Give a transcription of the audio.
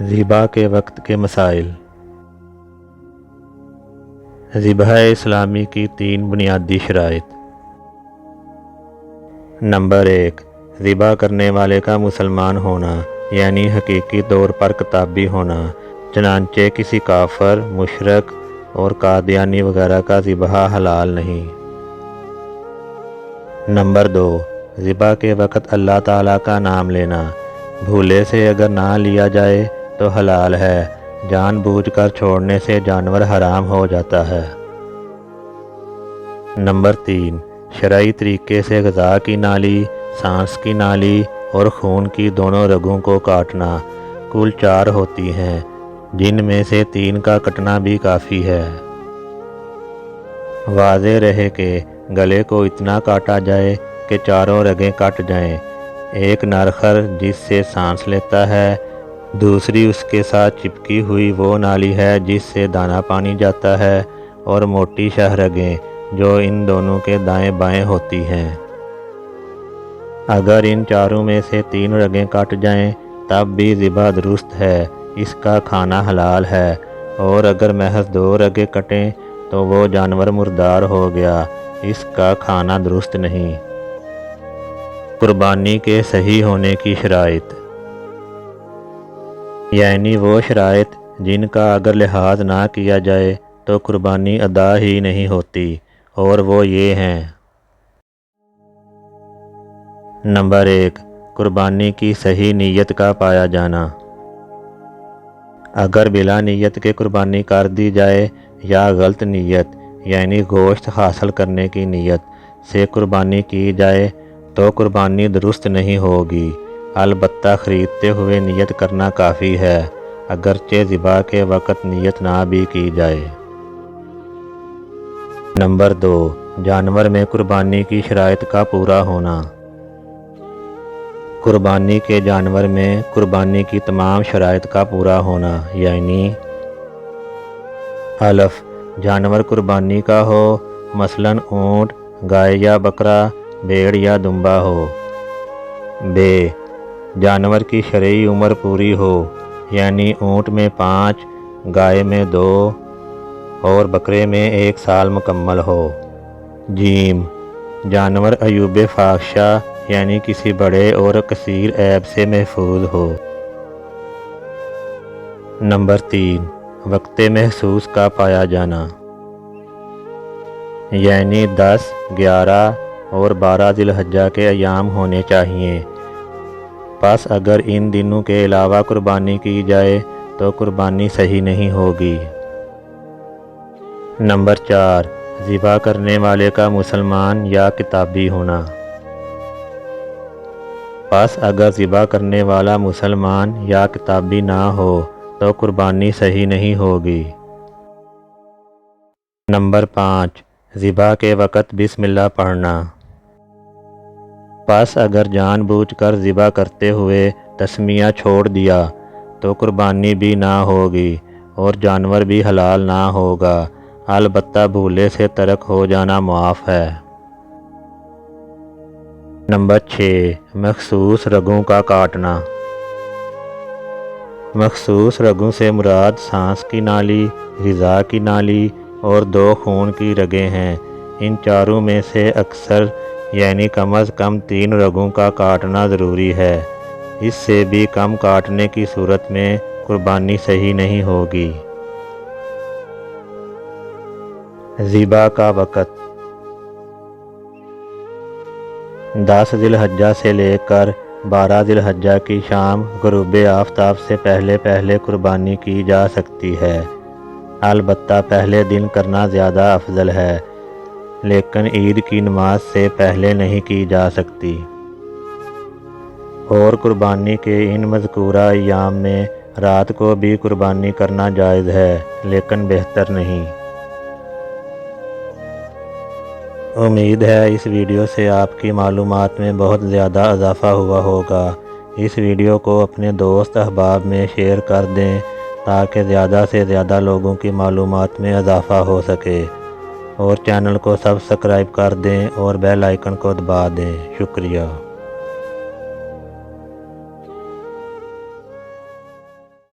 ذبح کے وقت کے مسائل۔ ذبح اسلامی کی 3 بنیادی شرائط۔ نمبر 1، ذبح کرنے والے کا مسلمان ہونا، یعنی حقیقی طور پر کتابی ہونا، چنانچہ کسی کافر، مشرک اور قادیانی وغیرہ کا ذبح حلال نہیں۔ نمبر 2، ذبح کے وقت اللہ تعالیٰ کا نام لینا، بھولے سے اگر نہ لیا جائے تو حلال ہے، جان بوجھ کر چھوڑنے سے جانور حرام ہو جاتا ہے۔ نمبر 3، شرعی طریقے سے غذا کی نالی، سانس کی نالی اور خون کی دونوں رگوں کو کاٹنا۔ کل 4 ہوتی ہیں، جن میں سے 3 کا کٹنا بھی کافی ہے۔ واضح رہے کہ گلے کو اتنا کاٹا جائے کہ 4 رگیں کٹ جائیں، ایک نرخر جس سے سانس لیتا ہے، دوسری اس کے ساتھ چپکی ہوئی وہ نالی ہے جس سے دانہ پانی جاتا ہے، اور موٹی شہ رگیں جو ان دونوں کے دائیں بائیں ہوتی ہیں۔ اگر ان 4 میں سے 3 رگیں کٹ جائیں تب بھی ذبح درست ہے، اس کا کھانا حلال ہے، اور اگر محض 2 رگیں کٹیں تو وہ جانور مردار ہو گیا، اس کا کھانا درست نہیں۔ قربانی کے صحیح ہونے کی شرائط، یعنی وہ شرائط جن کا اگر لحاظ نہ کیا جائے تو قربانی ادا ہی نہیں ہوتی، اور وہ یہ ہیں۔ نمبر 1، قربانی کی صحیح نیت کا پایا جانا۔ اگر بلا نیت کے قربانی کر دی جائے یا غلط نیت، یعنی گوشت حاصل کرنے کی نیت سے قربانی کی جائے تو قربانی درست نہیں ہوگی، البتہ خریدتے ہوئے نیت کرنا کافی ہے، اگرچہ ذبح کے وقت نیت نہ بھی کی جائے۔ نمبر 2، جانور میں قربانی کی شرائط کا پورا ہونا۔ قربانی کے جانور میں قربانی کی تمام شرائط کا پورا ہونا، یعنی الف، جانور قربانی کا ہو، مثلاً اونٹ، گائے یا بکرا، بھیڑ یا دمبا ہو۔ ب، جانور کی شرعی عمر پوری ہو، یعنی اونٹ میں 5، گائے میں 2 اور بکرے میں 1 سال مکمل ہو۔ ج، جانور عیوب فاحشہ، یعنی کسی بڑے اور کثیر عیب سے محفوظ ہو۔ نمبر 3، وقت محسوس کا پایا جانا، یعنی 10، 11 اور 12 ذی الحجہ کے ایام ہونے چاہئیں، پس اگر ان دنوں کے علاوہ قربانی کی جائے تو قربانی صحیح نہیں ہوگی۔ نمبر 4، ذبح کرنے والے کا مسلمان یا کتابی ہونا۔ پس اگر ذبح کرنے والا مسلمان یا کتابی نہ ہو تو قربانی صحیح نہیں ہوگی۔ نمبر 5، ذبح کے وقت بسم اللہ پڑھنا۔ پس اگر جان بوجھ کر ذبح کرتے ہوئے تسمیہ چھوڑ دیا تو قربانی بھی نہ ہوگی اور جانور بھی حلال نہ ہوگا، البتہ بھولے سے ترک ہو جانا معاف ہے۔ نمبر 6، مخصوص رگوں کا کاٹنا۔ مخصوص رگوں سے مراد سانس کی نالی، غذا کی نالی اور 2 خون کی رگیں ہیں۔ ان 4 میں سے اکثر، یعنی کم از کم 3 رگوں کا کاٹنا ضروری ہے، اس سے بھی کم کاٹنے کی صورت میں قربانی صحیح نہیں ہوگی۔ ذبح کا وقت 10 ذی الحجہ سے لے کر 12 ذی الحجہ کی شام غروب آفتاب سے پہلے پہلے قربانی کی جا سکتی ہے، البتہ پہلے دن کرنا زیادہ افضل ہے، لیکن عید کی نماز سے پہلے نہیں کی جا سکتی۔ اور قربانی کے ان مذکورہ ایام میں رات کو بھی قربانی کرنا جائز ہے، لیکن بہتر نہیں۔ امید ہے اس ویڈیو سے آپ کی معلومات میں بہت زیادہ اضافہ ہوا ہوگا۔ اس ویڈیو کو اپنے دوست احباب میں شیئر کر دیں تاکہ زیادہ سے زیادہ لوگوں کی معلومات میں اضافہ ہو سکے، اور چینل کو سبسکرائب کر دیں اور بیل آئیکن کو دبا دیں۔ شکریہ۔